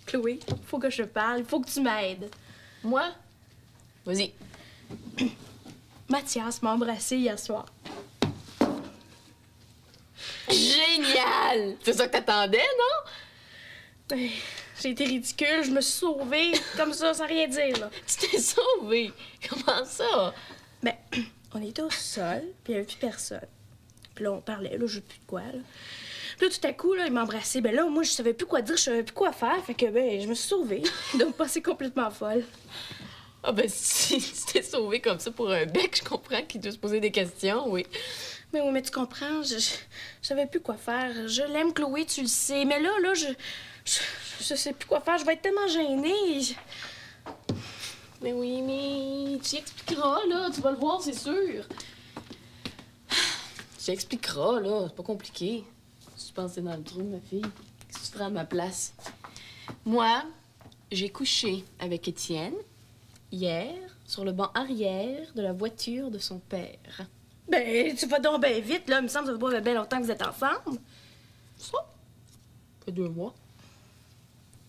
Chloé, faut que je parle, faut que tu m'aides. Moi? Vas-y. Mathias m'a embrassé hier soir. Génial! C'est ça que t'attendais, non? Ben, j'ai été ridicule, je me suis sauvée, comme ça, sans rien dire, là. Tu t'es sauvée. Comment ça? Ben, on était au sol, puis il n'y avait plus personne. Puis là, on parlait, là, je sais plus de quoi, là. Puis là, tout à coup, là, il m'a embrassé. Ben là, moi, je savais plus quoi dire, je savais plus quoi faire. Fait que, ben, je me suis sauvée. Donc, passer complètement folle. Ah ben, si tu t'es sauvée comme ça pour un bec, je comprends qu'il doit se poser des questions, oui. Mais oui, mais tu comprends, je savais plus quoi faire. Je l'aime, Chloé, tu le sais. Mais là, je sais plus quoi faire. Je vais être tellement gênée. Mais oui, mais tu y expliqueras, là. Tu vas le voir, c'est sûr. Tu y expliqueras, là. C'est pas compliqué. Si tu pensais dans le trou, ma fille, qu'est-ce que tu ferais à ma place? Moi, j'ai couché avec Étienne hier sur le banc arrière de la voiture de son père. Ben, tu vas donc bien vite, là. Il me semble que ça fait pas bien longtemps que vous êtes ensemble. Ça? Ça fait 2 mois.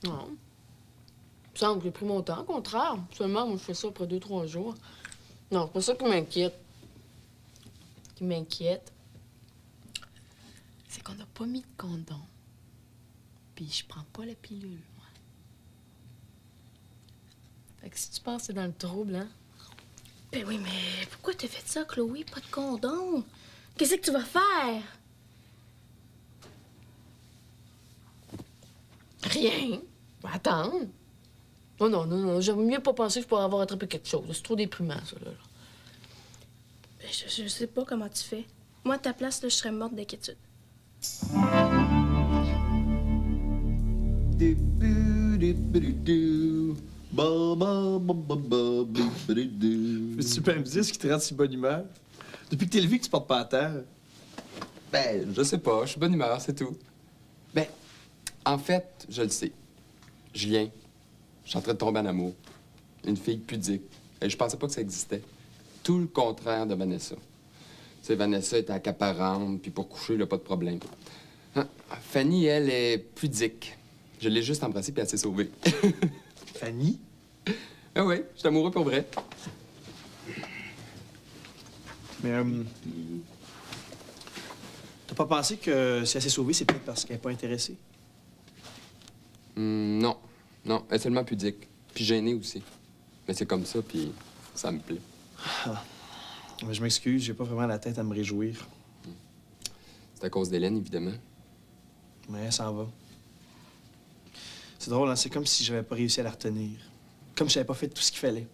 Non. Il me semble que j'ai pris mon temps, au contraire. Seulement, moi, je fais ça après 2-3 jours. Non, c'est pas ça qui m'inquiète. Ce qui m'inquiète, c'est qu'on n'a pas mis de condom. Puis je prends pas la pilule, moi. Fait que si tu penses que c'est dans le trouble, hein? Ben oui, mais pourquoi t'as fait ça, Chloé? Pas de condom. Qu'est-ce que tu vas faire? Rien. Je vais attendre. Oh non, non, non. J'aime mieux pas penser que je pourrais avoir attrapé quelque chose. C'est trop déprimant, ça, là. Ben, je sais pas comment tu fais. Moi, à ta place, là, je serais morte d'inquiétude. Peux-tu me dire ce qui te rend si bonne humeur? Depuis que t'es levé que tu portes pas à terre. Ben, je sais pas. Je suis de bonne humeur, c'est tout. Ben, en fait, je le sais. Julien, je suis en train de tomber en amour. Une fille pudique. Et je pensais pas que ça existait. Tout le contraire de Vanessa. Tu sais, Vanessa est accaparante, puis pour coucher, il a pas de problème. Hein? Fanny, elle, est pudique. Je l'ai juste embrassée, puis elle s'est sauvée. Fanny? Ah oui, je suis amoureux pour vrai. Mais, t'as pas pensé que si elle s'est sauvée, c'est peut-être parce qu'elle est pas intéressée? Non. Non, elle est seulement pudique. Puis gênée aussi. Mais c'est comme ça, puis ça me plaît. Ah. Mais je m'excuse, j'ai pas vraiment la tête à me réjouir. C'est à cause d'Hélène, évidemment. Mais elle s'en va. C'est drôle, hein? C'est comme si j'avais pas réussi à la retenir. Comme si j'avais pas fait tout ce qu'il fallait.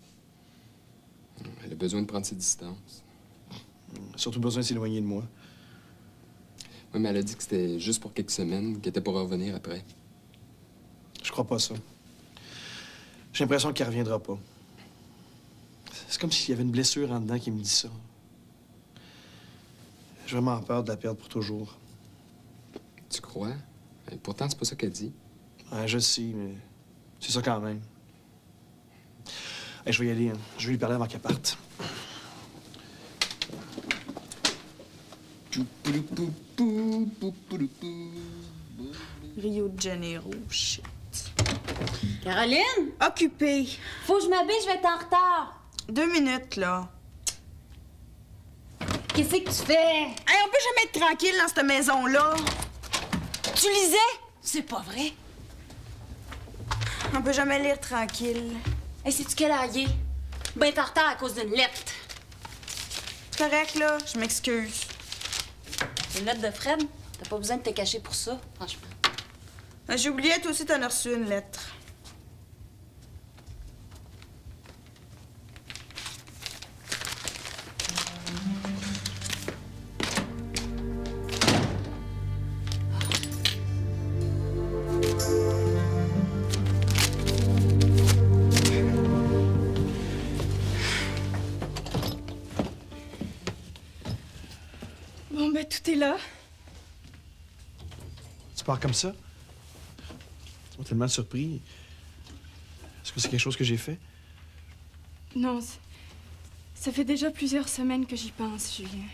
Elle a besoin de prendre ses distances. Surtout besoin de s'éloigner de moi. Oui, mais elle a dit que c'était juste pour quelques semaines, qu'elle était pour revenir après. Je crois pas ça. J'ai l'impression qu'elle reviendra pas. C'est comme s'il y avait une blessure en dedans qui me dit ça. J'ai vraiment peur de la perdre pour toujours. Tu crois? Et pourtant, c'est pas ça qu'elle dit. Ouais, je sais, mais c'est ça quand même. Hey, je vais y aller, hein. Je vais lui parler avant qu'elle parte. Rio de Janeiro, shit. Caroline? Occupée. Faut que je m'habille, je vais être en retard. 2 minutes, là. Qu'est-ce que tu fais? Hey, on peut jamais être tranquille dans cette maison-là. Tu lisais? C'est pas vrai. On peut jamais lire tranquille. Hey, sais-tu quelle heure il est? Ben, t'es en retard à cause d'une lettre. C'est correct, là. Je m'excuse. Une lettre de Fred? T'as pas besoin de te cacher pour ça, franchement. J'ai oublié, toi aussi, t'en as reçu une lettre. Bon, ben, tout est là. Tu pars comme ça? Tu m'as tellement surpris. Est-ce que c'est quelque chose que j'ai fait? Non, ça fait déjà plusieurs semaines que j'y pense, Julien.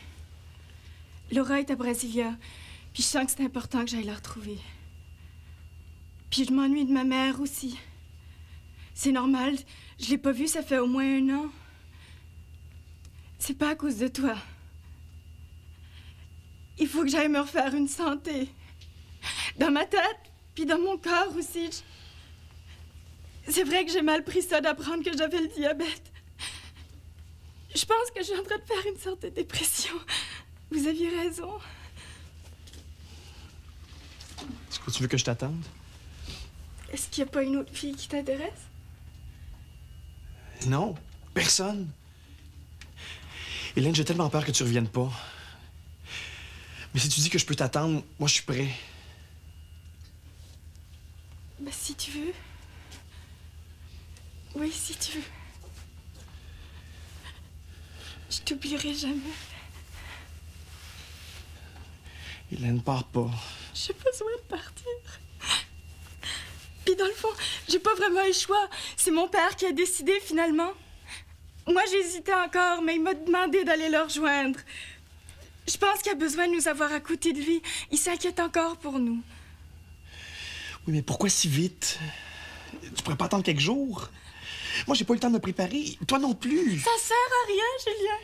Laura est à Brasilia, puis je sens que c'est important que j'aille la retrouver. Puis je m'ennuie de ma mère aussi. C'est normal, je l'ai pas vue, ça fait au moins 1 an. C'est pas à cause de toi. Il faut que j'aille me refaire une santé. Dans ma tête, puis dans mon corps aussi. C'est vrai que j'ai mal pris ça d'apprendre que j'avais le diabète. Je pense que je suis en train de faire une sorte de dépression. Vous aviez raison. Est-ce que tu veux que je t'attende? Est-ce qu'il n'y a pas une autre fille qui t'intéresse? Non, personne. Hélène, j'ai tellement peur que tu reviennes pas. Mais si tu dis que je peux t'attendre, moi, je suis prêt. Ben, si tu veux. Oui, si tu veux. Je t'oublierai jamais. Hélène, pars pas. J'ai besoin de partir. Puis dans le fond, j'ai pas vraiment eu le choix. C'est mon père qui a décidé finalement. Moi, j'hésitais encore, mais il m'a demandé d'aller le rejoindre. Je pense qu'il a besoin de nous avoir à côté de lui. Il s'inquiète encore pour nous. Oui, mais pourquoi si vite? Tu pourrais pas attendre quelques jours? Moi, j'ai pas eu le temps de me préparer. Toi non plus. Ça sert à rien, Julien.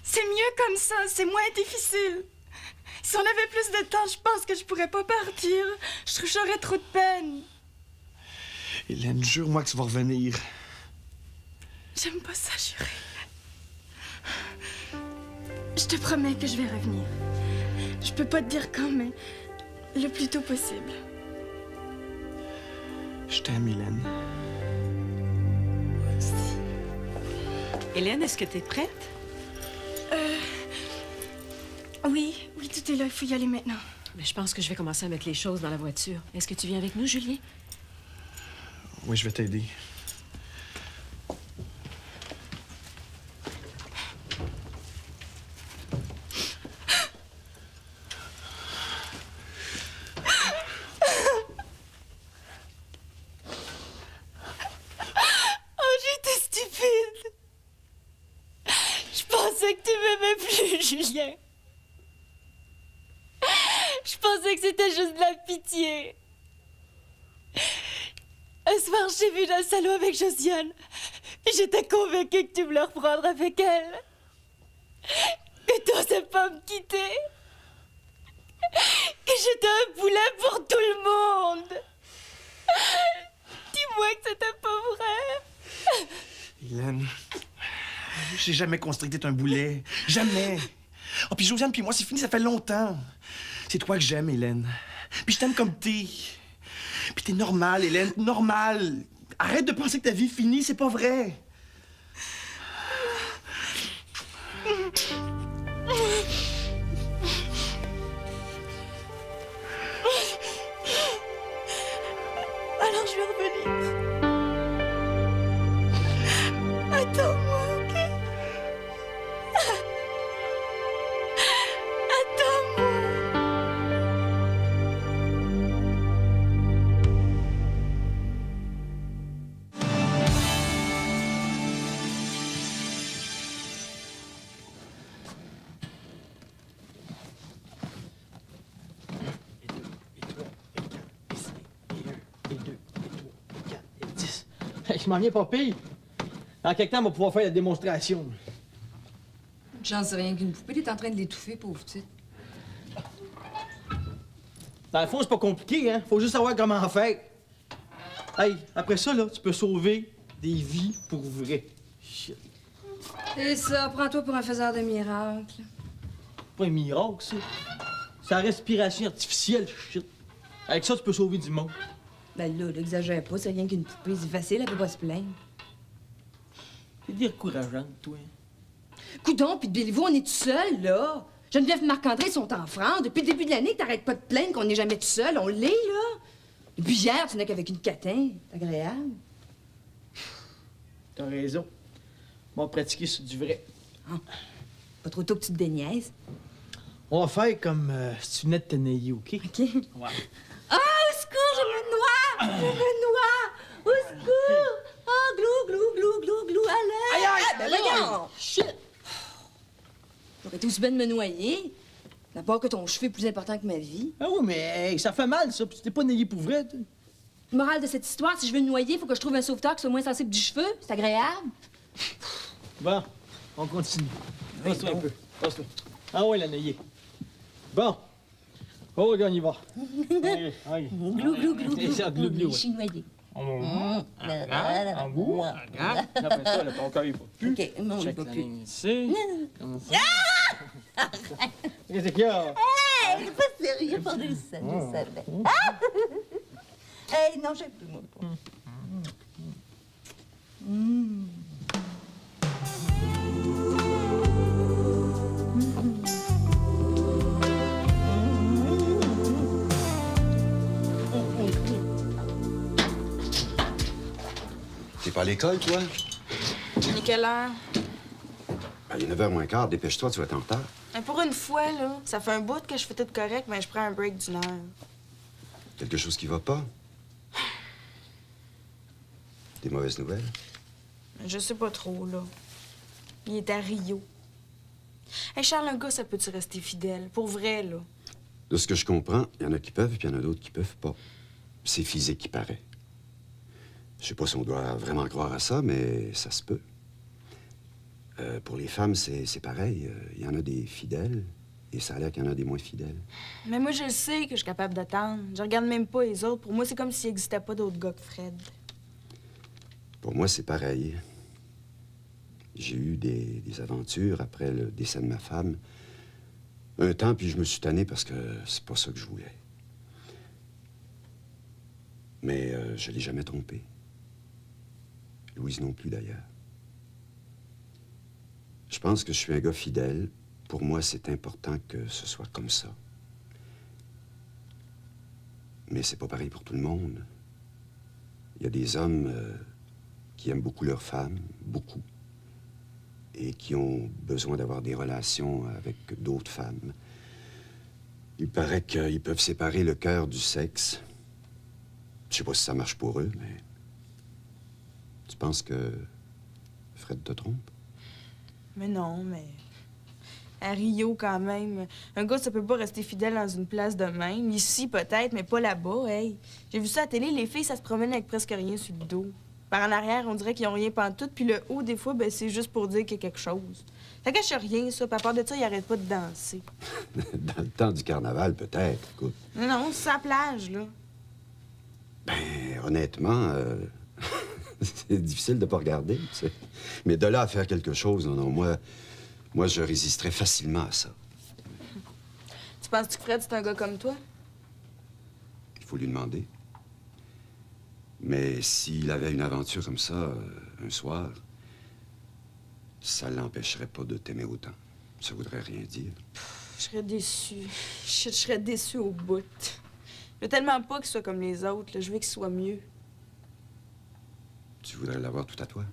C'est mieux comme ça, c'est moins difficile. Si on avait plus de temps, je pense que je pourrais pas partir. J'aurais trop de peine. Hélène, jure-moi que tu vas revenir. J'aime pas ça, jurer. Je te promets que je vais revenir. Je peux pas te dire quand, mais le plus tôt possible. Je t'aime, Hélène. Moi aussi. Hélène, est-ce que t'es prête? Oui, tout est là. Il faut y aller maintenant. Mais je pense que je vais commencer à mettre les choses dans la voiture. Est-ce que tu viens avec nous, Julien? Oui, je vais t'aider. Oh, j'étais stupide. Je pensais que tu m'aimais plus, Julien. Je pensais que c'était juste de la pitié. Un soir, j'ai vu dans le salon avec Josiane. Et j'étais convaincue que tu voulais reprendre avec elle. Que tu n'osais pas me quitter. Que j'étais un boulet pour tout le monde. Dis-moi que c'était pas vrai. Hélène, j'ai jamais considéré que t'es un boulet. Jamais. Oh, puis Josiane puis moi, c'est fini, ça fait longtemps. C'est toi que j'aime, Hélène. Puis je t'aime comme t'es. Puis t'es normale, Hélène, normale. Arrête de penser que ta vie est finie, c'est pas vrai. Alors je vais revenir. Attends-moi, ok? Attends-moi. Je m'en viens pas pire. Dans quelque temps, on va pouvoir faire la démonstration. J'en sais rien qu'une poupée, t'es en train de l'étouffer, pauvre petite. Dans le fond, c'est pas compliqué, hein? Faut juste savoir comment faire. Hey, après ça, là, tu peux sauver des vies pour vrai. Shit. Et ça, prends-toi pour un faiseur de miracles. Pas un miracle, ça. C'est la respiration artificielle, shit. Avec ça, tu peux sauver du monde. Ben là, n'exagère pas, c'est rien qu'une poupée, c'est facile, elle peut pas se plaindre. T'es décourageante, toi. Coudon, puis de Béliveau, on est tout seul, là. Geneviève et Marc-André sont en France. Depuis le début de l'année, t'arrêtes pas de te plaindre qu'on n'est jamais tout seul. On l'est, là. Depuis hier, tu n'es qu'avec une catin. C'est agréable. T'as raison. On va pratiquer sur du vrai. Pas trop tôt que tu te déniaises. On va faire comme si tu venais de te nailler, OK? OK? Ouais. Ah, au secours, je me noie! Je me noie! Au secours! Ah, glou, glou, glou, glou, glou, à l'air! Aïe, aïe! Ben voyons! Shit! J'aurais été aussi bien de me noyer. À part que ton cheveu est plus important que ma vie. Ah oui, mais hey, ça fait mal, ça. Puis tu t'es pas nayé pour vrai, toi. Morale de cette histoire, si je veux me noyer, faut que je trouve un sauveteur qui soit moins sensible du cheveu. C'est agréable. Bon, on continue. Passe-toi un peu. Passe-toi. Ah ouais, la naillée. Bon. Oh, regarde, on y va. Allez, allez. Glou, glou, glou, C'est ça, glou, glou. Je suis noyée. En bout. Regarde. Après ça, le ton cœur, il va plus. OK, non, il Check va la plus. ligne ici. Comme ça. Qu'est-ce qu'il y a? Hey, c'est pas sérieux pour des ça, je savais. Hey, non, j'ai plus, moi. T'es pas à l'école, toi? Il est quelle heure? Ben, il est 9h moins quart. Dépêche-toi, tu vas être en retard. Mais pour une fois, là, ça fait un bout que je fais tout correct, mais je prends un break d'une heure. Quelque chose qui va pas? Des mauvaises nouvelles? Je sais pas trop, là. Il est à Rio. Hey, Charles, un gars, ça peut-tu rester fidèle? Pour vrai, là. De ce que je comprends, il y en a qui peuvent, puis il y en a d'autres qui peuvent pas. C'est physique qui paraît. Je sais pas si on doit vraiment croire à ça, mais ça se peut. Pour les femmes, c'est pareil. Il y en a des fidèles, et ça a l'air qu'il y en a des moins fidèles. Mais moi, je le sais que je suis capable d'attendre. Je regarde même pas les autres. Pour moi, c'est comme s'il n'existait pas d'autres gars que Fred. Pour moi, c'est pareil. J'ai eu des aventures après le décès de ma femme. Un temps, puis je me suis tanné parce que c'est pas ça que je voulais. Mais je l'ai jamais trompée. Louise non plus, d'ailleurs. Je pense que je suis un gars fidèle. Pour moi, c'est important que ce soit comme ça. Mais c'est pas pareil pour tout le monde. Il y a des hommes qui aiment beaucoup leurs femmes, beaucoup, et qui ont besoin d'avoir des relations avec d'autres femmes. Il paraît qu'ils peuvent séparer le cœur du sexe. Je sais pas si ça marche pour eux, mais... Tu penses que Fred te trompe? Mais non, mais... À Rio, quand même. Un gars, ça peut pas rester fidèle dans une place de même. Ici, peut-être, mais pas là-bas, hey. J'ai vu ça à la télé, les filles, ça se promène avec presque rien sur le dos. Par en arrière, on dirait qu'ils ont rien pantoute, puis le haut, des fois, ben, c'est juste pour dire qu'il y a quelque chose. Ça cache rien, ça. Puis à part de ça, ils arrêtent pas de danser. Dans le temps du carnaval, peut-être, écoute. Non, c'est à la plage, là. Ben, honnêtement, c'est difficile de pas regarder, tu sais. Mais de là à faire quelque chose, non, moi, je résisterais facilement à ça. Tu penses que Fred, c'est un gars comme toi? Il faut lui demander. Mais s'il avait une aventure comme ça, un soir, ça l'empêcherait pas de t'aimer autant. Ça voudrait rien dire. Je serais déçue. Je serais déçue au bout. Je veux tellement pas qu'il soit comme les autres, là. Je veux qu'il soit mieux. Tu voudrais l'avoir tout à toi?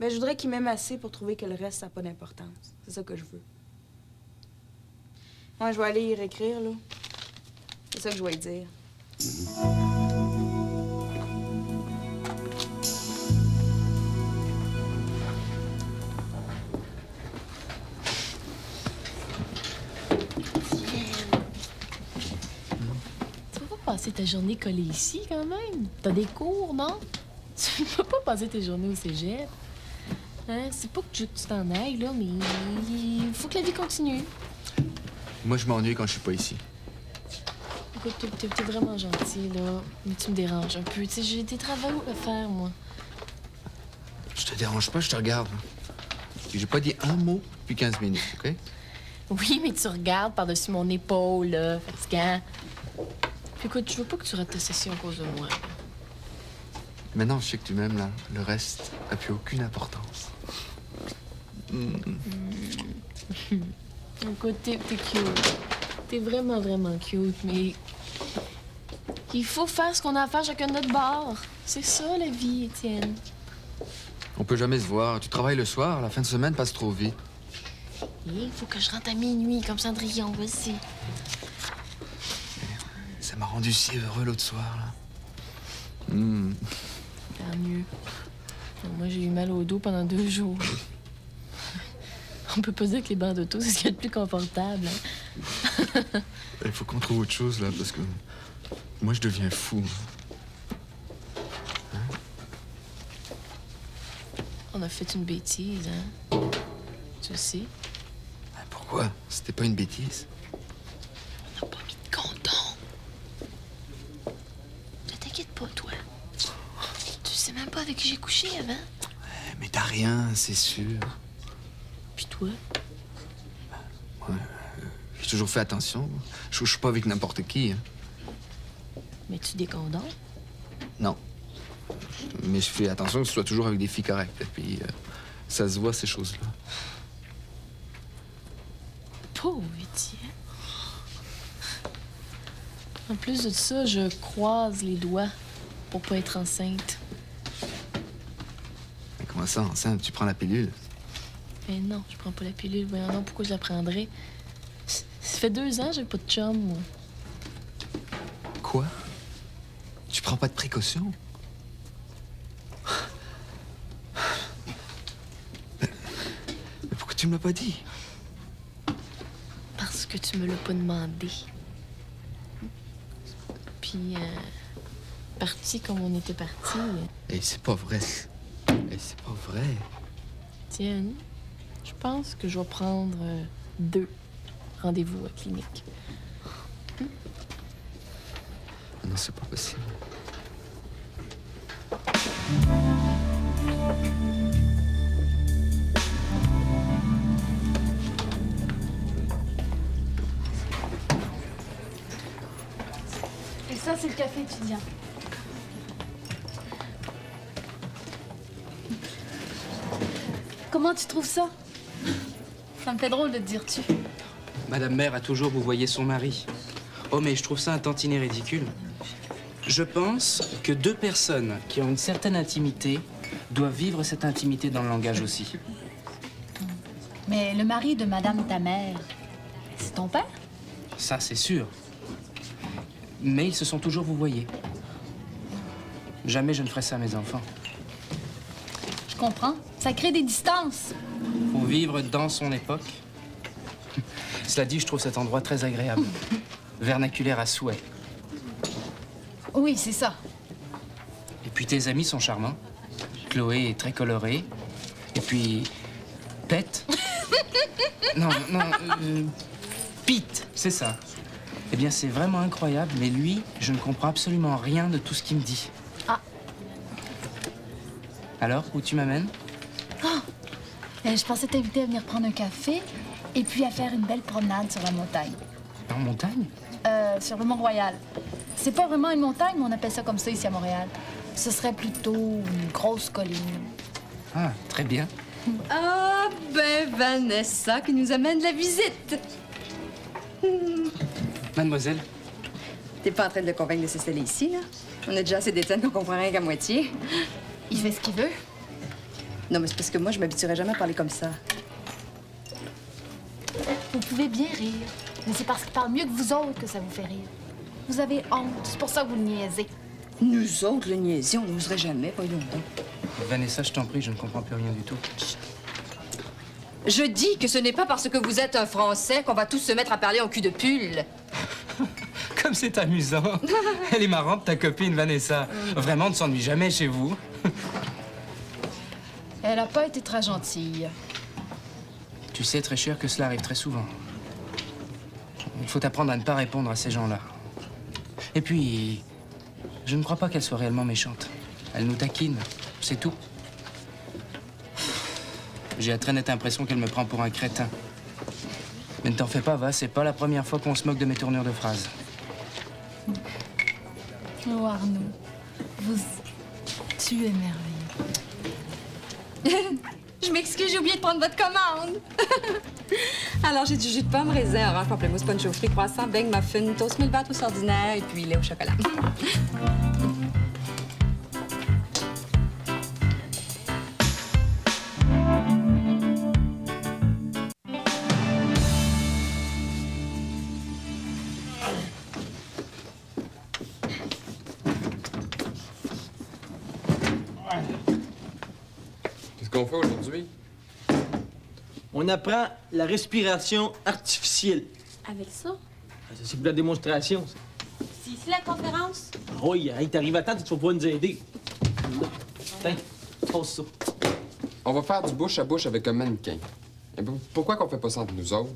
Ben, je voudrais qu'il m'aime assez pour trouver que le reste, ça n'a pas d'importance. C'est ça que je veux. Moi, je vais aller y réécrire, là. C'est ça que je vais lui dire. Tu vas pas passer ta journée collée ici, quand même? T'as des cours, non? Tu vas pas passer tes journées au cégep. Hein? C'est pas que je veux que tu t'en ailles, là, mais il faut que la vie continue. Moi, je m'ennuie quand je suis pas ici. Écoute, t'es vraiment gentil, là, mais tu me déranges un peu. Tu sais, j'ai des travaux à faire, moi. Je te dérange pas, je te regarde. J'ai pas dit un mot depuis 15 minutes, OK? Oui, mais tu regardes par-dessus mon épaule, là, fatigant. Puis écoute, je veux pas que tu rates ta session à cause de moi. Maintenant, je sais que tu m'aimes, là. Le reste n'a plus aucune importance. Écoute, t'es cute. T'es vraiment, vraiment cute, mais... Il faut faire ce qu'on a à faire chacun de notre bord. C'est ça, la vie, Étienne. On peut jamais se voir. Tu travailles le soir, la fin de semaine passe trop vite. Il faut que je rentre à minuit, comme Cendrillon, vas-y. Ça m'a rendu si heureux l'autre soir, là. Tant mieux. Moi, j'ai eu mal au dos pendant 2 jours. On peut pas dire que les bancs d'auto, c'est ce qu'il y a de plus confortable. Hein? Il faut qu'on trouve autre chose, là, parce que moi, je deviens fou. Hein? On a fait une bêtise, hein? Tu le sais? Pourquoi? C'était pas une bêtise. On n'a pas mis de condom. Ne t'inquiète pas, toi. Tu sais même pas avec qui j'ai couché avant. Mais t'as rien, c'est sûr. Puis toi? Ouais, j'ai toujours fait attention. Je suis pas avec n'importe qui. Hein. Mets-tu des condoms? Non. Mais je fais attention que ce soit toujours avec des filles correctes. Et puis, ça se voit, ces choses-là. Pauvre Étienne. En plus de ça, je croise les doigts pour pas être enceinte. Mais comment ça, enceinte? Tu prends la pilule? Mais non, je prends pas la pilule. Voyons donc, pourquoi je la prendrais? Ça fait 2 ans que j'ai pas de chum, moi. Quoi? Tu prends pas de précautions? Mais pourquoi tu me l'as pas dit? Parce que tu me l'as pas demandé. Puis, parti comme on était parti. Et c'est pas vrai. Et c'est pas vrai. Tiens, je pense que je vais prendre 2 rendez-vous à clinique. Non, c'est pas possible. Et ça, c'est le café étudiant. Comment tu trouves ça? Ça me fait drôle de te dire tu. Madame Mère a toujours vous voyez son mari. Oh, mais je trouve ça un tantinet ridicule. Je pense que 2 personnes qui ont une certaine intimité doivent vivre cette intimité dans le langage aussi. Mais le mari de Madame ta mère, c'est ton père? Ça, c'est sûr. Mais ils se sont toujours vous voyez. Jamais je ne ferai ça à mes enfants. Je comprends. Ça crée des distances. Faut vivre dans son époque. Cela dit, je trouve cet endroit très agréable. Vernaculaire à souhait. Oui, c'est ça. Et puis tes amis sont charmants. Chloé est très colorée. Et puis... Pete. Non, Pete, c'est ça. Eh bien, c'est vraiment incroyable, mais lui, je ne comprends absolument rien de tout ce qu'il me dit. Ah. Alors, où tu m'amènes? Oh. Je pensais t'inviter à venir prendre un café et puis à faire une belle promenade sur la montagne. En montagne? Sur le Mont-Royal. C'est pas vraiment une montagne, mais on appelle ça comme ça ici à Montréal. Ce serait plutôt une grosse colline. Ah, très bien. Ah, ben Vanessa qui nous amène la visite. Mademoiselle? T'es pas en train de le convaincre de s'installer ici, là? On a déjà assez d'étienne qu'on comprend rien qu'à moitié. Il fait ce qu'il veut. Non, mais c'est parce que moi, je m'habituerais jamais à parler comme ça. Vous pouvez bien rire, mais c'est parce qu'il parle mieux que vous autres que ça vous fait rire. Vous avez honte, c'est pour ça que vous le niaisez. Nous autres, le niaiser, on n'oserait jamais, voyons donc. Vanessa, je t'en prie, je ne comprends plus rien du tout. Je dis que ce n'est pas parce que vous êtes un Français qu'on va tous se mettre à parler en cul de pull. Comme c'est amusant. Elle est marrante, ta copine, Vanessa. Vraiment, on ne s'ennuie jamais chez vous. Elle a pas été très gentille. Tu sais, très cher, que cela arrive très souvent. Il faut apprendre à ne pas répondre à ces gens-là. Et puis, je ne crois pas qu'elle soit réellement méchante. Elle nous taquine, c'est tout. J'ai la très nette impression qu'elle me prend pour un crétin. Mais ne t'en fais pas, va, c'est pas la première fois qu'on se moque de mes tournures de phrases. Oh, Arnaud, tu es merveilleux. Je m'excuse, j'ai oublié de prendre votre commande. Alors, j'ai du jus de pomme, raisin, orange, pamplemousse, punch au fruits, croissant, beigne, muffin, toast mille battre au ordinaire et puis lait au chocolat. Qu'est-ce qu'on fait aujourd'hui? On apprend la respiration artificielle. Avec ça? C'est pour la démonstration, ça. C'est ici la conférence? Ah oui, hey, t'arrives à temps, tu vas pouvoir nous aider. Tiens, pose ça. On va faire du bouche à bouche avec un mannequin. Et pourquoi qu'on fait pas ça entre nous autres?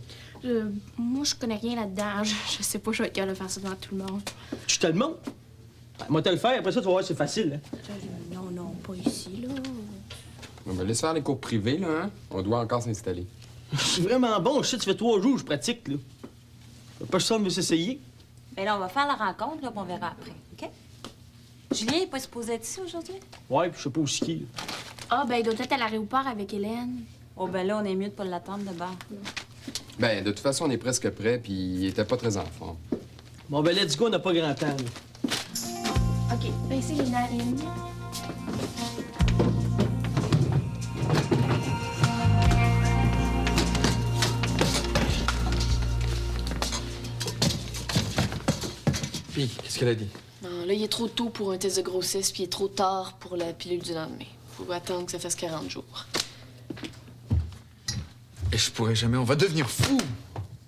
Moi, je connais rien là-dedans. Je sais pas, je vais être capable de faire ça devant tout le monde. Tu te le montres? Moi, te le faire, après ça, tu vas voir, c'est facile. Hein? Non, pas ici, là. On va laisser faire les cours privés, là, hein? On doit encore s'installer. Je suis vraiment bon. Je sais, ça fait 3 jours que je pratique, là. Personne ne veut s'essayer. Ben là, on va faire la rencontre, là, puis on verra après, OK? Julien, il est pas supposé être ici aujourd'hui? Ouais, puis je sais pas aussi qui, là. Ah, ben, il doit être à l'aéroport avec Hélène. Oh, ben là, on est mieux de pas l'attendre de bord. Ben, de toute façon, on est presque prêt, puis il était pas très en forme. Bon, ben, let's go, on n'a pas grand temps, là. OK, ben, c'est les narines. Puis, qu'est-ce qu'elle a dit? Non, là, il est trop tôt pour un test de grossesse, puis il est trop tard pour la pilule du lendemain. Faut attendre que ça fasse 40 jours. Et je pourrais jamais, on va devenir fous!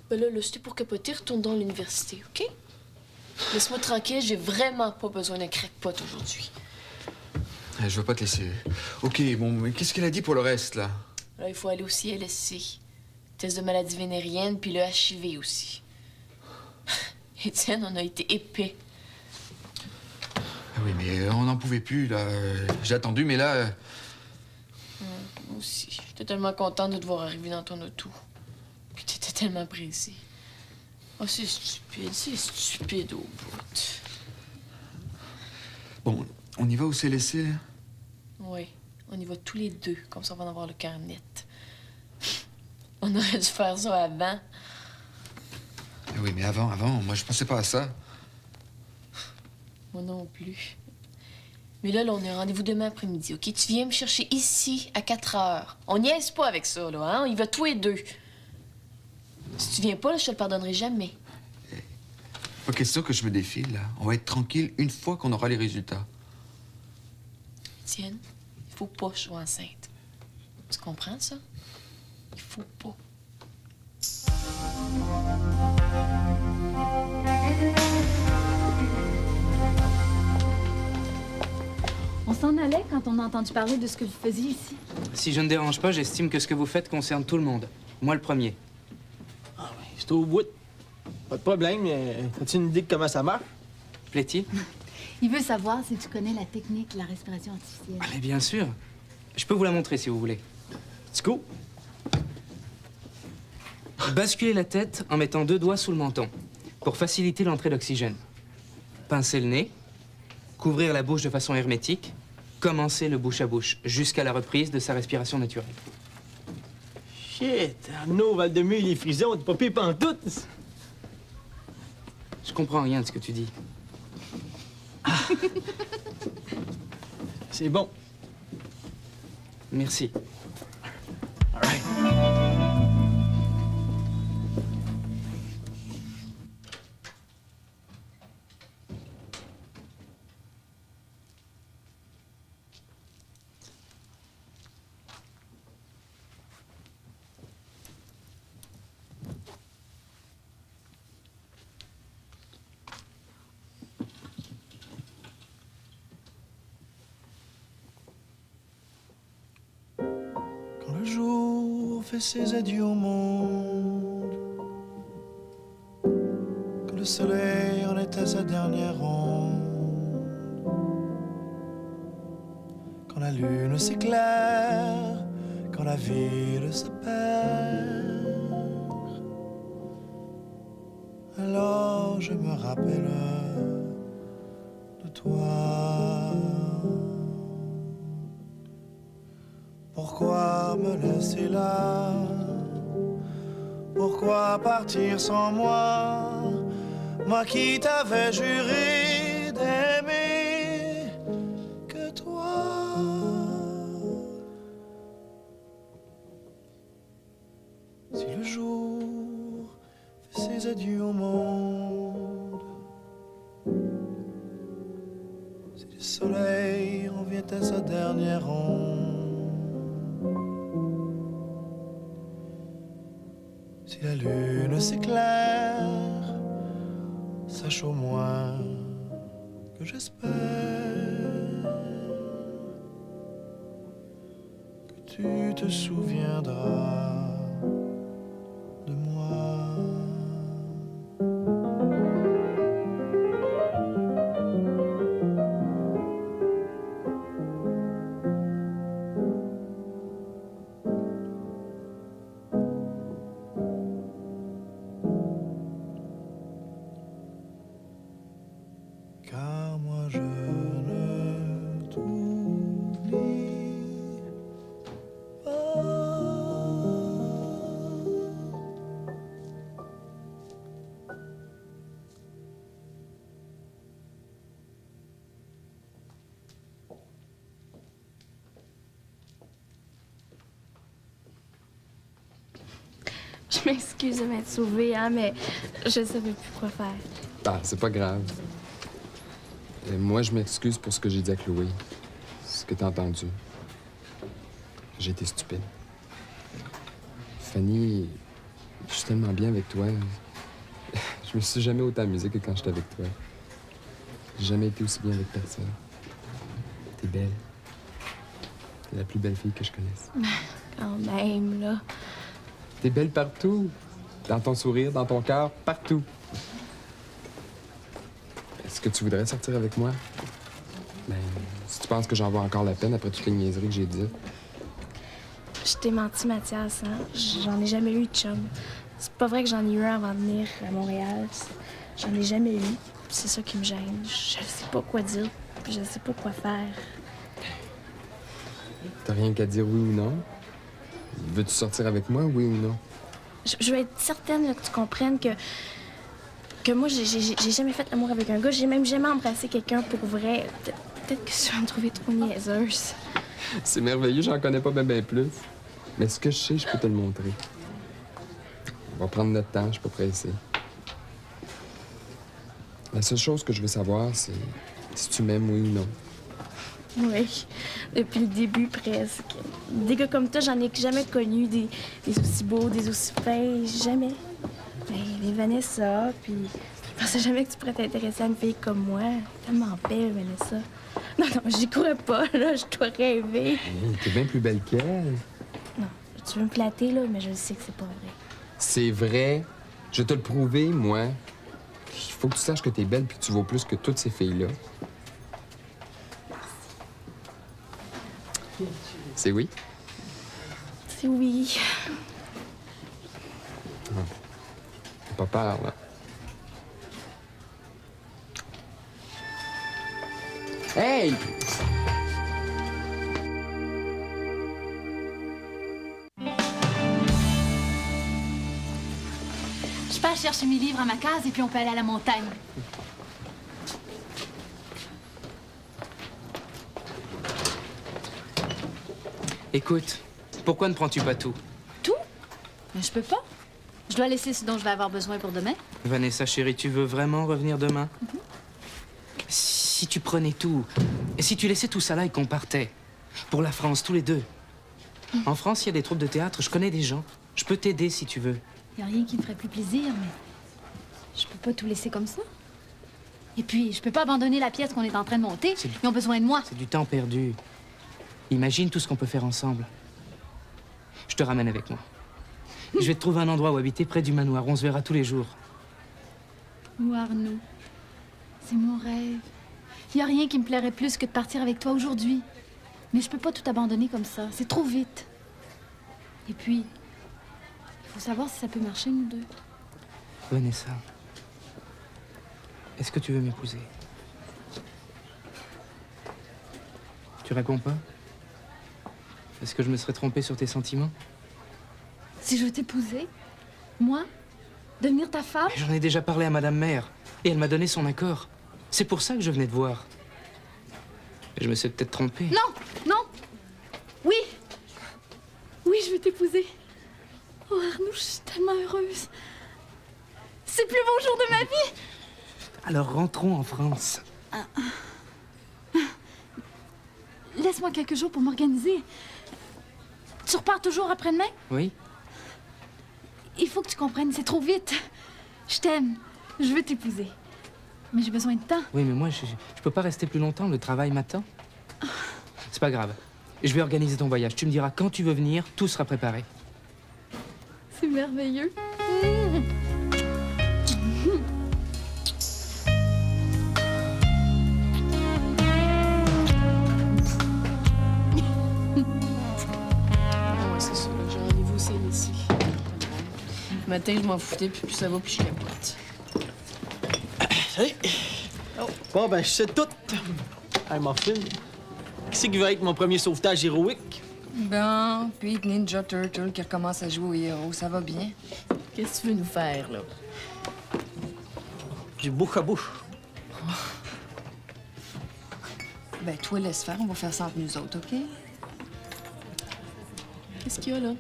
Ben là, c'était pour capoter, retourne dans l'université, OK? Laisse-moi tranquille, j'ai vraiment pas besoin d'un crackpot aujourd'hui. Je veux pas te laisser. OK, bon, mais qu'est-ce qu'elle a dit pour le reste, là? Là, il faut aller au CLSC. Test de maladie vénérienne, puis le HIV aussi. Étienne, on a été épais. Ah oui, mais on n'en pouvait plus, là. J'ai attendu, mais là... Moi aussi. J'étais tellement contente de te voir arriver dans ton auto. Puis t'étais tellement pressée. Oh, c'est stupide au bout. Bon, on y va au CLSC, là? Oui, on y va tous les deux, comme ça on va en avoir le cœur net. On aurait dû faire ça avant. Ah oui, mais avant, moi, je pensais pas à ça. Moi non plus. Mais là, on a un rendez-vous demain après-midi, OK? Tu viens me chercher ici à 4 heures. On niaise pas avec ça, là, hein? On y va tous les deux. Si tu viens pas, là, je te le pardonnerai jamais. Pas question que je me défile, là. On va être tranquille une fois qu'on aura les résultats. Tienne, il faut pas que je sois enceinte. Tu comprends, ça? Il faut pas. On s'en allait quand on a entendu parler de ce que vous faisiez ici. Si je ne dérange pas, j'estime que ce que vous faites concerne tout le monde. Moi, le premier. Ah oui, c'est au bout. Pas de problème, mais as-tu une idée de comment ça marche? Plaît-il? Il veut savoir si tu connais la technique de la respiration artificielle. Ah, mais bien sûr. Je peux vous la montrer si vous voulez. C'est cool. Basculez la tête en mettant 2 doigts sous le menton pour faciliter l'entrée d'oxygène. Pincer le nez, couvrir la bouche de façon hermétique, commencer le bouche à bouche jusqu'à la reprise de sa respiration naturelle. Shit, Arnaud, Val-de-Mue, il est frison, t'es pas pire pantoute. Je comprends rien de ce que tu dis. C'est bon. Merci. All right. Quand le jour fait ses adieux au monde, quand le soleil en est à sa dernière ronde, quand la lune s'éclaire, quand la ville se perd, alors je me rappelle de toi. Pourquoi me laisser là? Pourquoi partir sans moi? Moi qui t'avais juré d'aimer que toi. Si le jour fait ses adieux au monde, si le soleil en vient à sa dernière onde, Si la lune s'éclaire, sache au moins que j'espère que tu te souviendras de moi. Car moi je ne t'oublie pas. Je m'excuse de m'être sauvée, hein, mais je savais plus quoi faire. Ah, c'est pas grave. Et moi, je m'excuse pour ce que j'ai dit à Chloé. Ce que t'as entendu. J'ai été stupide. Fanny, je suis tellement bien avec toi. Je me suis jamais autant amusé que quand j'étais avec toi. J'ai jamais été aussi bien avec personne. T'es belle. T'es la plus belle fille que je connaisse. Quand même, là. T'es belle partout. Dans ton sourire, dans ton cœur, partout. Est-ce que tu voudrais sortir avec moi? Ben, si tu penses que j'en vaux encore la peine après toutes les niaiseries que j'ai dites. Je t'ai menti, Mathias, hein? J'en ai jamais eu de chum. C'est pas vrai que j'en ai eu un avant de venir à Montréal. J'en ai jamais eu. C'est ça qui me gêne. Je sais pas quoi dire, puis je sais pas quoi faire. T'as rien qu'à dire oui ou non? Veux-tu sortir avec moi, oui ou non? Je veux être certaine là, que tu comprennes que moi, j'ai jamais fait l'amour avec un gars. J'ai même jamais embrassé quelqu'un pour vrai. Peut-être que tu vas me trouver trop niaiseuse. C'est merveilleux, j'en connais pas bien plus. Mais ce que je sais, je peux te le montrer. On va prendre notre temps, je suis pas pressé. La seule chose que je veux savoir, c'est si tu m'aimes, oui ou non. Oui, depuis le début presque. Des gars comme toi, j'en ai jamais connu, des aussi beaux, des aussi fins, jamais. Ben, les Vanessa, puis je pensais jamais que tu pourrais t'intéresser à une fille comme moi. Tellement belle, Vanessa. Non, j'y crois pas, là, je dois rêver. Hey, t'es bien plus belle qu'elle. Non, tu veux me flatter, là, mais je sais que c'est pas vrai. C'est vrai. Je vais te le prouver, moi. Il faut que tu saches que t'es belle puis que tu vaux plus que toutes ces filles-là. C'est oui? C'est oui. T'as pas peur, là. Hey! Je peux aller chercher mes livres à ma case et puis on peut aller à la montagne. Écoute, pourquoi ne prends-tu pas tout? Tout? Mais je peux pas. Je dois laisser ce dont je vais avoir besoin pour demain. Vanessa, chérie, tu veux vraiment revenir demain? Si tu prenais tout, et si tu laissais tout ça là et qu'on partait, pour la France, tous les deux. En France, il y a des troupes de théâtre, je connais des gens. Je peux t'aider si tu veux. Y a rien qui me ferait plus plaisir, mais je peux pas tout laisser comme ça. Et puis, je peux pas abandonner la pièce qu'on est en train de monter. Ils ont besoin de moi. C'est du temps perdu. Imagine tout ce qu'on peut faire ensemble. Je te ramène avec moi. Je vais te trouver un endroit où habiter près du manoir. On se verra tous les jours. Ou Arnaud. C'est mon rêve. Y a rien qui me plairait plus que de partir avec toi aujourd'hui. Mais je peux pas tout abandonner comme ça. C'est trop vite. Et puis, il faut savoir si ça peut marcher, nous deux. Vanessa, est-ce que tu veux m'épouser? Tu réponds pas? Est-ce que je me serais trompé sur tes sentiments? Si je veux t'épouser, moi, devenir ta femme? J'en ai déjà parlé à Madame Mère, et elle m'a donné son accord. C'est pour ça que je venais te voir. Mais je me suis peut-être trompé. Non, non. Oui. Oui, je veux t'épouser. Oh, Arnaud, je suis tellement heureuse. C'est le plus beau jour de ma vie. Alors rentrons en France. Laisse-moi quelques jours pour m'organiser. Tu repars toujours après-demain? Oui? il faut que tu comprennes, c'est trop vite. Je t'aime. Je veux t'épouser. Mais j'ai besoin de temps. Oui, mais moi, je peux pas rester plus longtemps. Le travail m'attend. C'est pas grave. Je vais organiser ton voyage. Tu me diras quand tu veux venir. Tout sera préparé. C'est merveilleux. C'est ça, j'ai rendez-vous au CNSI. Le matin, je m'en foutais, puis plus ça va, plus je capote. Salut! Bon, ben, je sais tout. Hey, Muffin, qui c'est qui va être mon premier sauvetage héroïque? Bon, Pete Ninja Turtle qui recommence à jouer au héros, ça va bien. Qu'est-ce que tu veux nous faire, là? Du bouche à bouche. Ben, toi, laisse faire, on va faire ça entre nous autres, OK? Qu'est-ce qu'il y a, là?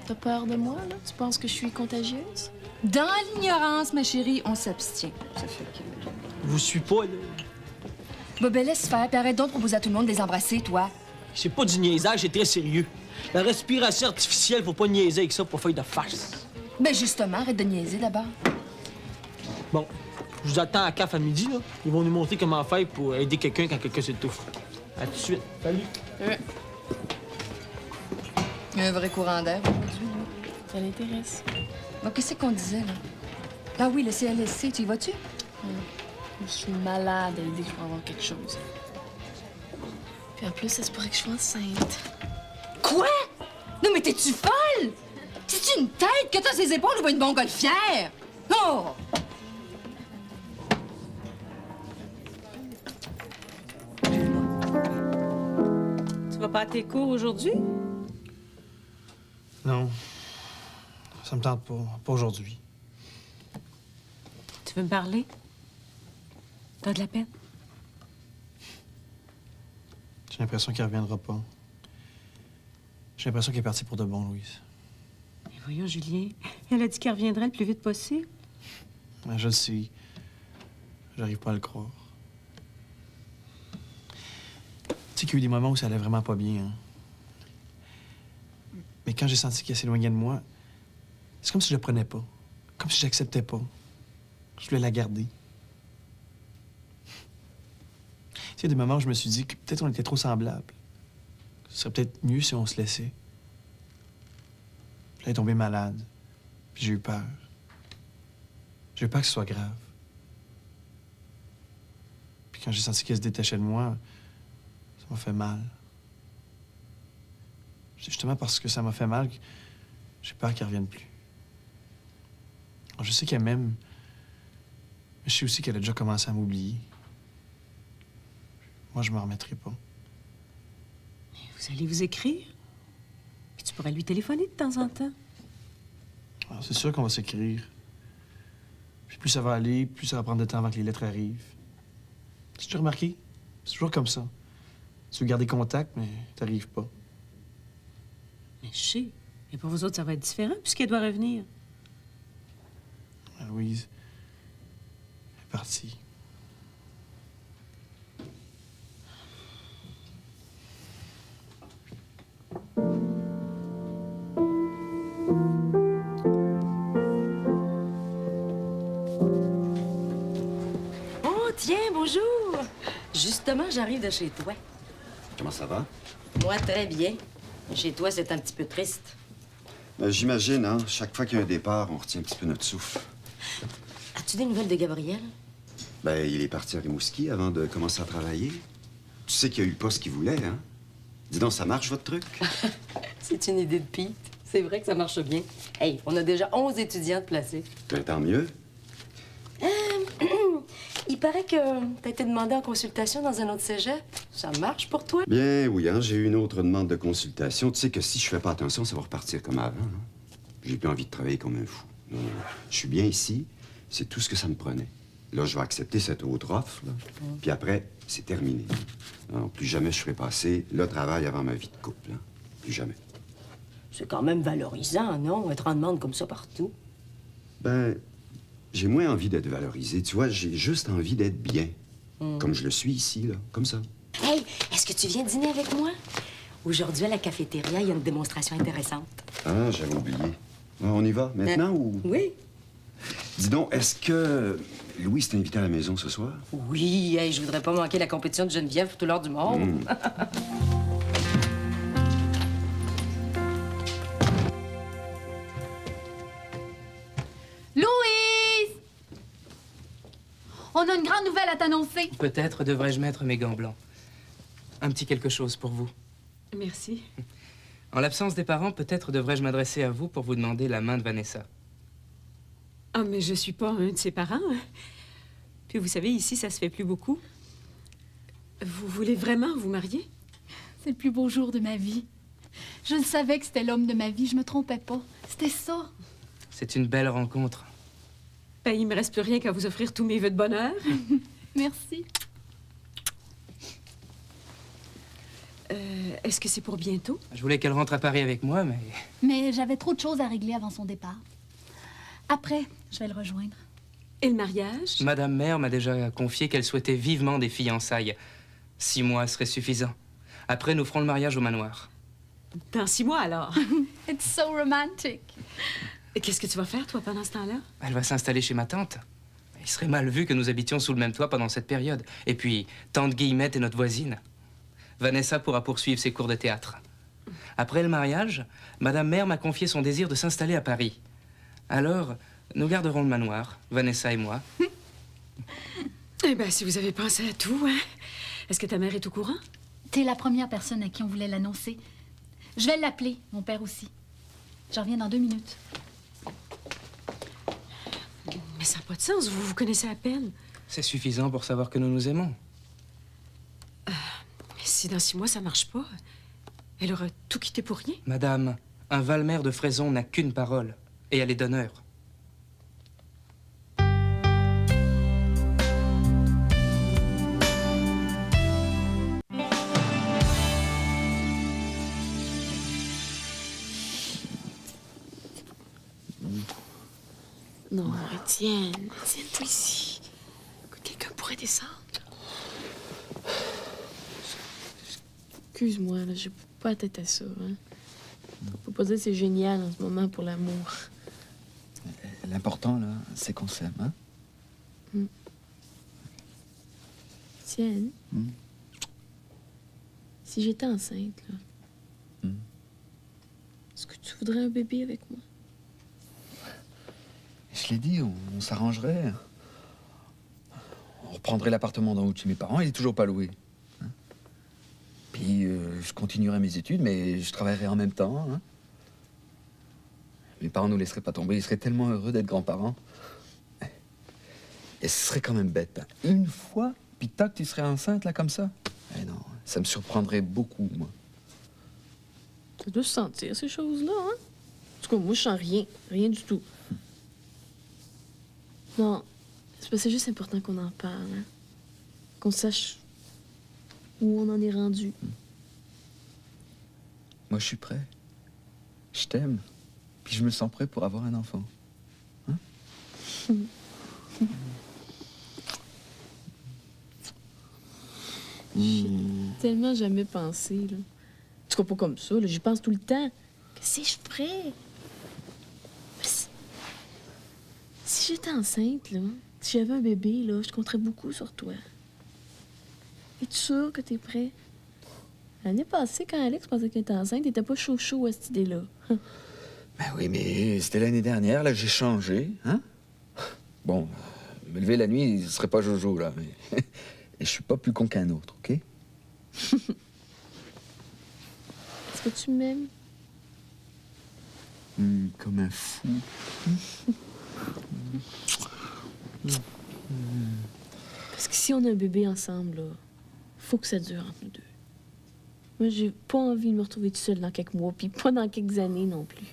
T'as peur de moi, là? Tu penses que je suis contagieuse? Dans l'ignorance, ma chérie, on s'abstient. Ça fait que... Je vous suis pas, là. Bon, ben, laisse faire, puis arrête donc de proposer à tout le monde de les embrasser, toi. C'est pas du niaisage, c'est très sérieux. La respiration artificielle, faut pas niaiser avec ça pour faire de farce. Ben, justement, arrête de niaiser, d'abord. Bon, je vous attends à CAF à midi, là. Ils vont nous montrer comment faire pour aider quelqu'un quand quelqu'un s'étouffe. À tout de suite. Salut. Il y a un vrai courant d'air aujourd'hui, là. Ça l'intéresse. Bon, qu'est-ce qu'on disait, là? Ah oui, le CLSC, tu y vas-tu? Je suis malade à l'idée que je vais avoir quelque chose. Puis en plus, ça se pourrait que je sois enceinte. Quoi? Non, mais t'es-tu folle? C'est-tu une tête que t'as ses épaules ou une montgolfière? Oh! Tu vas pas à tes cours aujourd'hui? Non. Ça me tente pas. Pas aujourd'hui. Tu veux me parler? T'as de la peine? J'ai l'impression qu'il reviendra pas. J'ai l'impression qu'il est parti pour de bon, Louise. Mais voyons, Julien. Elle a dit qu'elle reviendrait le plus vite possible. Ouais, je le sais. J'arrive pas à le croire. Tu sais qu'il y a eu des moments où ça allait vraiment pas bien, hein? Mais quand j'ai senti qu'elle s'éloignait de moi, c'est comme si je le prenais pas. Comme si j'acceptais pas. Je voulais la garder. Tu sais, des moments où je me suis dit que peut-être on était trop semblables. Ce serait peut-être mieux si on se laissait. Puis elle est tombée malade. Puis j'ai eu peur. J'ai eu peur que ce soit grave. Puis quand j'ai senti qu'elle se détachait de moi, ça m'a fait mal. C'est justement parce que ça m'a fait mal que j'ai peur qu'elle revienne plus. Alors, je sais qu'elle m'aime, mais je sais aussi qu'elle a déjà commencé à m'oublier. Moi, je m'en remettrai pas. Vous allez vous écrire? Puis tu pourrais lui téléphoner de temps en temps. Alors, c'est sûr qu'on va s'écrire. Puis plus ça va aller, plus ça va prendre de temps avant que les lettres arrivent. Tu as remarqué? C'est toujours comme ça. Tu veux garder contact, mais t'arrives pas. Mais je sais. Et pour vous autres, ça va être différent puisqu'elle doit revenir. Louise est partie. Oh, tiens, bonjour! Justement, j'arrive de chez toi. Comment ça va? Moi, très bien. Chez toi, c'est un petit peu triste. J'imagine, hein? Chaque fois qu'il y a un départ, on retient un petit peu notre souffle. As-tu des nouvelles de Gabriel? Ben, il est parti à Rimouski avant de commencer à travailler. Tu sais qu'il a eu le poste qu'il voulait, hein? Dis donc, ça marche, votre truc? C'est une idée de Pete. C'est vrai que ça marche bien. Hey, on a déjà 11 étudiants de placés. Ben, tant mieux. Il paraît que t'as été demandé en consultation dans un autre cégep. Ça marche pour toi? Bien, oui, hein? J'ai eu une autre demande de consultation. Tu sais que si je fais pas attention, ça va repartir comme avant, hein? J'ai plus envie de travailler comme un fou. Non, non. Je suis bien ici. C'est tout ce que ça me prenait. Là, je vais accepter cette autre offre, là. Puis après, c'est terminé. Non, plus jamais je ferai passer le travail avant ma vie de couple, hein? Plus jamais. C'est quand même valorisant, non? Être en demande comme ça partout. Ben, j'ai moins envie d'être valorisé. Tu vois, j'ai juste envie d'être bien. Comme je le suis ici, là. Comme ça. Hey, est-ce que tu viens dîner avec moi? Aujourd'hui, à la cafétéria, il y a une démonstration intéressante. Ah, j'avais oublié. On y va maintenant ou... Oui. Dis donc, est-ce que Louis s'est invité à la maison ce soir? Oui, hey, je voudrais pas manquer la compétition de Geneviève pour tout l'heure du monde. Louise! On a une grande nouvelle à t'annoncer. Peut-être devrais-je mettre mes gants blancs. Un petit quelque chose pour vous. Merci. En l'absence des parents, peut-être devrais-je m'adresser à vous pour vous demander la main de Vanessa. Ah, mais je suis pas un de ses parents. Puis vous savez, ici, ça se fait plus beaucoup. Vous voulez vraiment vous marier? C'est le plus beau jour de ma vie. Je le savais que c'était l'homme de ma vie, je me trompais pas. C'était ça. C'est une belle rencontre. Ben, il me reste plus rien qu'à vous offrir tous mes vœux de bonheur. Merci. Est-ce que c'est pour bientôt? Je voulais qu'elle rentre à Paris avec moi, mais... Mais j'avais trop de choses à régler avant son départ. Après, je vais le rejoindre. Et le mariage? Madame Mère m'a déjà confié qu'elle souhaitait vivement des fiançailles. 6 mois serait suffisant. Après, nous ferons le mariage au manoir. Dans 6 mois, alors. It's so romantic. Et qu'est-ce que tu vas faire, toi, pendant ce temps-là? Elle va s'installer chez ma tante. Il serait mal vu que nous habitions sous le même toit pendant cette période. Et puis, tante Guillemette est notre voisine. Vanessa pourra poursuivre ses cours de théâtre. Après le mariage, Madame Mère m'a confié son désir de s'installer à Paris. Alors, nous garderons le manoir, Vanessa et moi. Eh bien, si vous avez pensé à tout, hein? Est-ce que ta mère est au courant? T'es la première personne à qui on voulait l'annoncer. Je vais l'appeler, mon père aussi. Je reviens dans 2 minutes. Mais ça n'a pas de sens, vous vous connaissez à peine. C'est suffisant pour savoir que nous nous aimons. Mais si dans 6 mois, ça marche pas, elle aura tout quitté pour rien. Madame, un Valmer de Fraison n'a qu'une parole, et elle est d'honneur. Non, Étienne, tiens-toi ici. Quelqu'un pourrait descendre. Excuse-moi, là, j'ai pas la tête à ça. Hein. Faut pas dire que c'est génial en ce moment pour l'amour. L'important, là, c'est qu'on s'aime, hein? Étienne, si j'étais enceinte, là, est-ce que tu voudrais un bébé avec moi? Je l'ai dit, on s'arrangerait. On reprendrait l'appartement d'en haut de chez mes parents, il est toujours pas loué. Hein? Puis je continuerai mes études, mais je travaillerai en même temps. Hein? Mes parents nous laisseraient pas tomber, ils seraient tellement heureux d'être grands-parents. Et ce serait quand même bête. Hein? Une fois, puis tac, tu serais enceinte, là, comme ça. Eh non, ça me surprendrait beaucoup, moi. Ça doit se sentir, ces choses-là, hein? En tout cas, moi, je sens rien. Rien du tout. Non, c'est parce que c'est juste important qu'on en parle, hein? Qu'on sache où on en est rendu. Moi, je suis prêt. Je t'aime. Puis je me sens prêt pour avoir un enfant. Hein? J'ai tellement jamais pensé, là. En tout cas, pas comme ça, là. J'y pense tout le temps. Que si je ferais? Si j'étais enceinte, là, si j'avais un bébé, là, je compterais beaucoup sur toi. Es-tu sûr que t'es prêt? L'année passée, quand Alex pensait qu'elle était enceinte, t'étais pas chaud à cette idée-là. Ben oui, mais c'était l'année dernière, là, j'ai changé, hein? Bon, me lever la nuit, ce serait pas Jojo, là, mais... Et je suis pas plus con qu'un autre, OK? Est-ce que tu m'aimes? Comme un fou. Parce que si on a un bébé ensemble, là, faut que ça dure entre nous deux. Moi, j'ai pas envie de me retrouver toute seule dans quelques mois, puis pas dans quelques années non plus.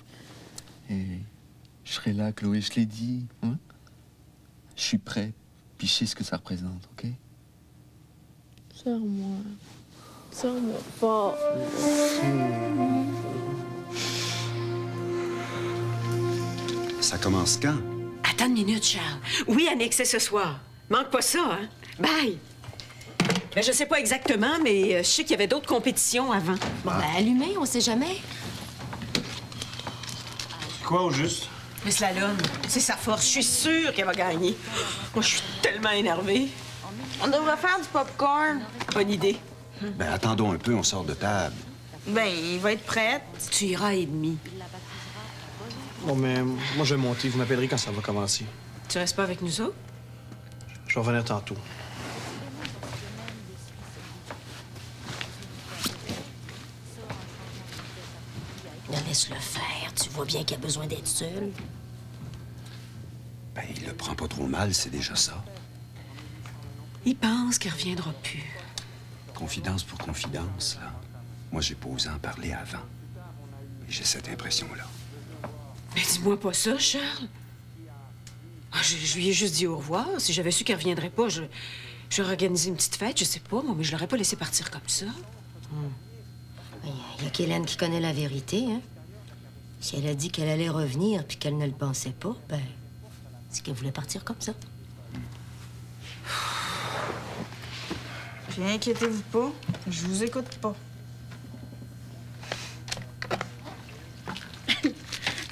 Et je serai là, Chloé, je l'ai dit, hein? Je suis prêt, puis je sais ce que ça représente, OK? Serre-moi. Serre-moi fort. Ça commence quand? Attends une minute, Charles. Oui, Annick, c'est ce soir. Manque pas ça, hein? Bye! Ben, je sais pas exactement, mais je sais qu'il y avait d'autres compétitions avant. Bon, ben, allumez, on sait jamais. Quoi, au juste? Le slalom, c'est sa force. Je suis sûre qu'elle va gagner. Moi, je suis tellement énervée. On devrait faire du popcorn. Bonne idée. Ben, attendons un peu, on sort de table. Ben, il va être prête. Tu iras à et demi. Bon, mais moi, je vais monter. Vous m'appellerez quand ça va commencer. Tu restes pas avec nous autres? Je vais revenir tantôt. Laisse-le faire. Tu vois bien qu'il a besoin d'être seul. Ben, il le prend pas trop mal, c'est déjà ça. Il pense qu'il reviendra plus. Confidence pour confidence, là. Moi, j'ai pas osé en parler avant. Et j'ai cette impression-là. Mais dis-moi pas ça, Charles. Ah, je lui ai juste dit au revoir. Si j'avais su qu'elle reviendrait pas, j'aurais organisé une petite fête, je sais pas, moi, mais je l'aurais pas laissé partir comme ça. Il y a qu'Hélène qui connaît la vérité, hein? Si elle a dit qu'elle allait revenir puis qu'elle ne le pensait pas, ben, c'est qu'elle voulait partir comme ça. Puis inquiétez-vous pas, je vous écoute pas.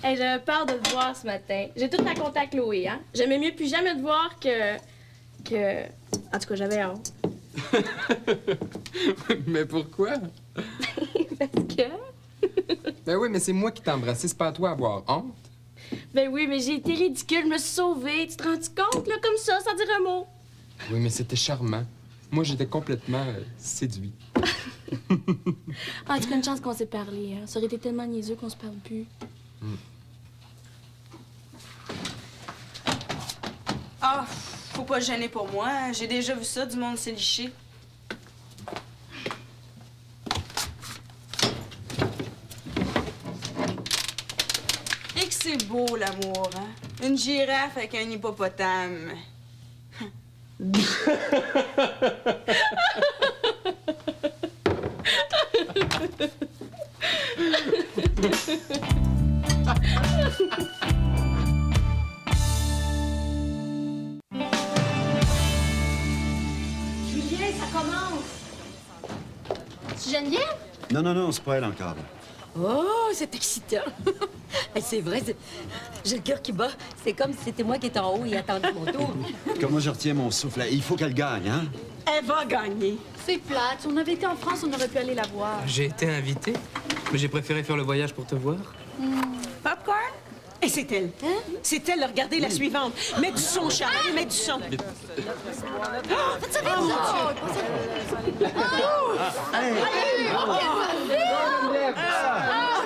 Hey, j'avais peur de te voir ce matin. J'ai tout raconté à Chloé, hein? J'aimais mieux plus jamais te voir que... En tout cas, j'avais honte. Mais pourquoi? Parce que... Ben oui, mais c'est moi qui t'ai embrassé, c'est pas à toi à avoir honte. Ben oui, mais j'ai été ridicule, je me suis sauvée. Tu te rends compte, là, comme ça, sans dire un mot? Oui, mais c'était charmant. Moi, j'étais complètement séduit. Ah, en tout cas, une chance qu'on s'est parlé, hein? Ça aurait été tellement niaiseux qu'on se parle plus. Ah, faut pas se gêner pour moi. J'ai déjà vu ça, du monde s'est liché. Et que c'est beau, l'amour, hein? Une girafe avec un hippopotame. Julien, ça commence! C'est Geneviève? Non, c'est pas elle encore. Oh, c'est excitant! C'est vrai, j'ai le cœur qui bat. C'est comme si c'était moi qui étais en haut et attendais mon tour. Comme moi, je retiens mon souffle. Il faut qu'elle gagne, hein? Elle va gagner. C'est plate. Si on avait été en France, on aurait pu aller la voir. J'ai été invité, mais j'ai préféré faire le voyage pour te voir. Popcorn? Et c'est elle. Hein? C'est elle, regardez la suivante. Mets du son, Charles, mets du son. Faites ça vite, ça!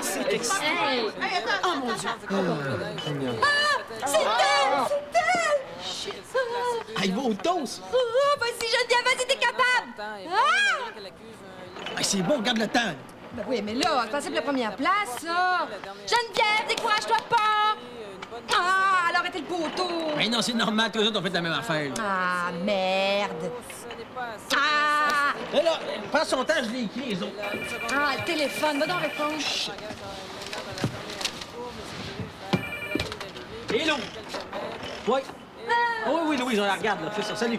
C'est excitant. Oh, mon Dieu. C'est elle! C'est elle! Ah, il va au toast! Oh, vas-y, Geneviève, vas-y, t'es capable! Ah, c'est bon, regarde le temps. Ben oui, mais là, c'est passé pour la première place, ça! Geneviève, décourage-toi pas! Ah, alors arrêtez le poteau! Mais non, c'est normal que les autres ont fait la même affaire. Là. Ah, merde! Ah! Là, prends son temps, je l'ai écrit, les autres. Ah, le téléphone, va donc répondre. Hello! Oui. Oh, oui, Louise, on la regarde, là. Fais ça, salut.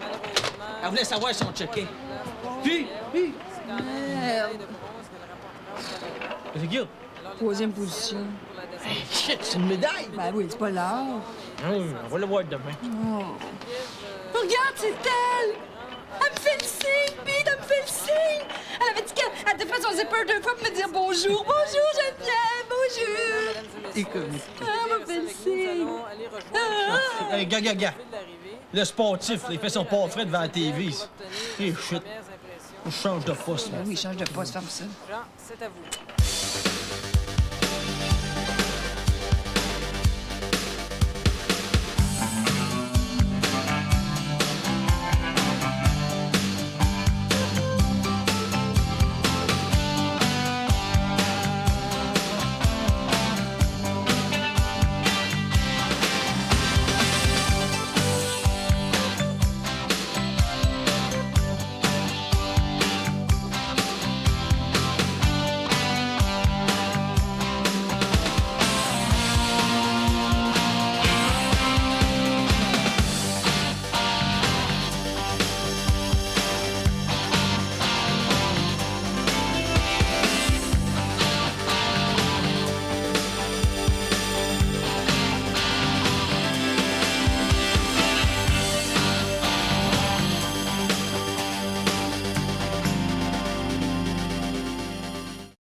Elle voulait savoir si on checkait. Puis. Merde. C'est qui? Troisième position. Hey, shit, c'est une médaille! Ben oui, c'est pas l'heure. On va le voir demain. Oh. Regarde, c'est elle! Elle me fait le signe, Pete, elle me fait le signe! Elle avait dit qu'elle te fait son zipper 2 fois pour me dire bonjour. Bonjour, Geneviève, bonjour! Et comique. Ah, elle m'a fait le signe. Hey, gars. Le sportif, là, il fait son portrait devant la TV. Et shit. On change de poste. Ben oui, change de poste, ferme ça. Jean, c'est à vous.